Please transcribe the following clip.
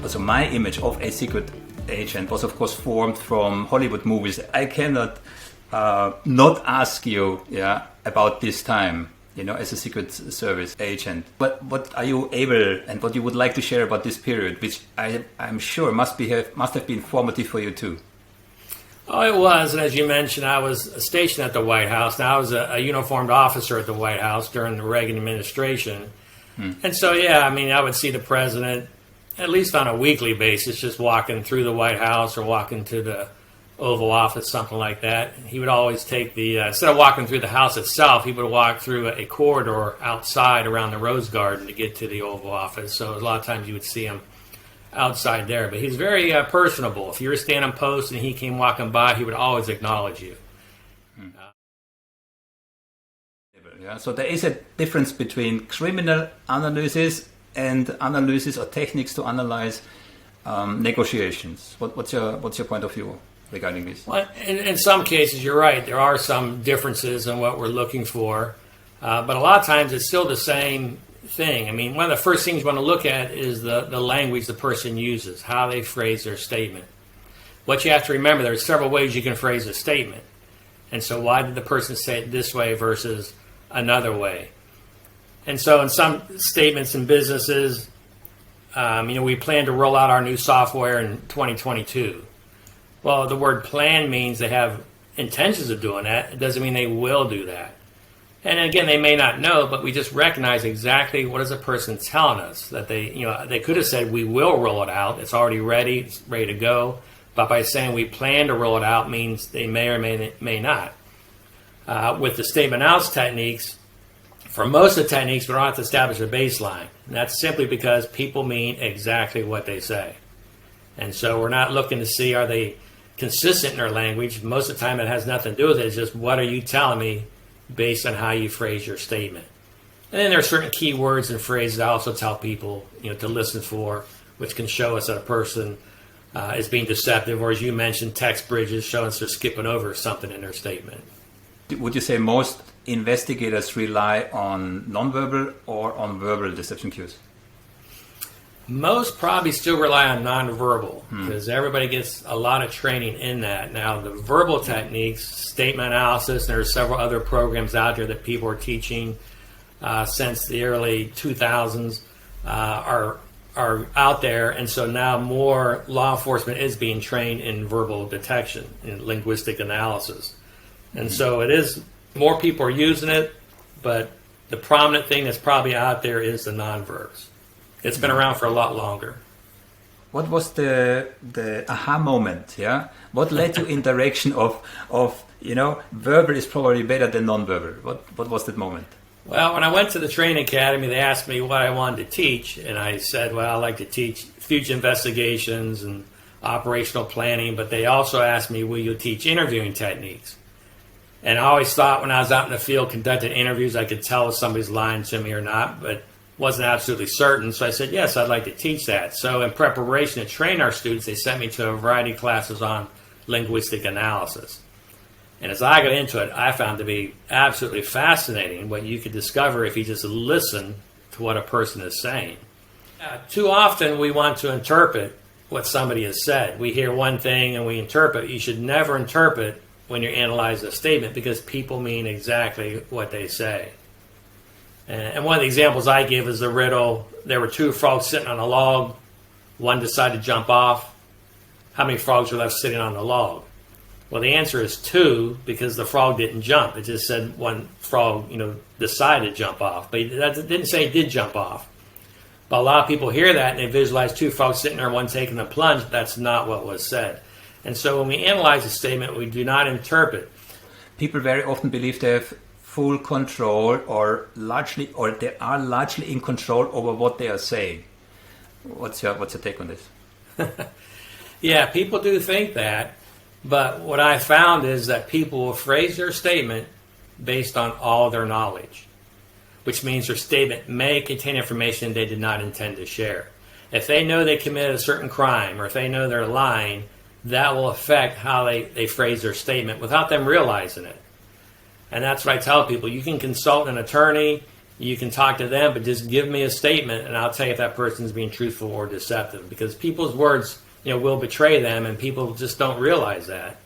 also my image of a secret agent was of course formed from Hollywood movies. I cannot not ask you about this time, as a Secret Service agent. But what are you able and what you would like to share about this period, which I'm sure must have been formative for you too? Oh, it was. And as you mentioned, I was stationed at the White House. Now, I was a uniformed officer at the White House during the Reagan administration. And so, I would see the president at least on a weekly basis, just walking through the White House or walking to the Oval Office, something like that. He would always take instead of walking through the house itself, he would walk through a corridor outside around the Rose Garden to get to the Oval Office. So a lot of times you would see him outside there. But he's very personable. If you were standing post and he came walking by, he would always acknowledge you. So there is a difference between criminal analysis and analysis or techniques to analyze negotiations. What's your point of view regarding this? Well, in some cases, you're right. There are some differences in what we're looking for, but a lot of times it's still the same thing. I mean, one of the first things you want to look at is the language the person uses, how they phrase their statement. What you have to remember, there's several ways you can phrase a statement. And so why did the person say it this way versus another way? And so in some statements in businesses, we plan to roll out our new software in 2022. Well, the word plan means they have intentions of doing that. It doesn't mean they will do that. And again, they may not know, but we just recognize exactly what is a person telling us. That they could have said, we will roll it out. It's already ready. It's ready to go. But by saying we plan to roll it out means they may or may not. With the statement outs techniques, for most of the techniques, we don't have to establish a baseline. And that's simply because people mean exactly what they say. And so we're not looking to see, are they consistent in their language? Most of the time it has nothing to do with it. It's just, what are you telling me based on how you phrase your statement? And then there are certain key words and phrases I also tell people to listen for, which can show us that a person is being deceptive, or as you mentioned, text bridges showing us they're skipping over something in their statement. Would you say most investigators rely on nonverbal or on verbal deception cues? Most probably still rely on nonverbal because everybody gets a lot of training in that. Now, the verbal techniques, statement analysis, and there are several other programs out there that people are teaching since the early 2000s are out there. And so now more law enforcement is being trained in verbal detection, in linguistic analysis. And so it is, more people are using it, but the prominent thing that's probably out there is the nonverbs. It's been around for a lot longer. What was the aha moment? Yeah, what led you in direction of verbal is probably better than nonverbal? What was that moment? Well, when I went to the training academy, they asked me what I wanted to teach, and I said, well, I like to teach future investigations and operational planning, but they also asked me, will you teach interviewing techniques? And I always thought when I was out in the field conducting interviews, I could tell if somebody's lying to me or not, but wasn't absolutely certain. So I said, yes, I'd like to teach that. So in preparation to train our students, they sent me to a variety of classes on linguistic analysis. And as I got into it, I found it to be absolutely fascinating what you could discover if you just listen to what a person is saying. Too often we want to interpret what somebody has said. We hear one thing and we interpret. You should never interpret when you're analyzing a statement because people mean exactly what they say. And one of the examples I give is the riddle, there were two frogs sitting on a log, one decided to jump off. How many frogs are left sitting on the log? Well, the answer is two because the frog didn't jump. It just said one frog, decided to jump off. But that didn't say it did jump off. But a lot of people hear that and they visualize two frogs sitting there, one taking a plunge. That's not what was said. And so when we analyze a statement, we do not interpret. People very often believe they have full control or they are largely in control over what they are saying. What's your take on this? Yeah, people do think that. But what I found is that people will phrase their statement based on all their knowledge, which means their statement may contain information they did not intend to share. If they know they committed a certain crime or if they know they're lying, that will affect how they phrase their statement without them realizing it. And that's what I tell people. You can consult an attorney, you can talk to them, but just give me a statement and I'll tell you if that person's being truthful or deceptive, because people's words, will betray them, and people just don't realize that.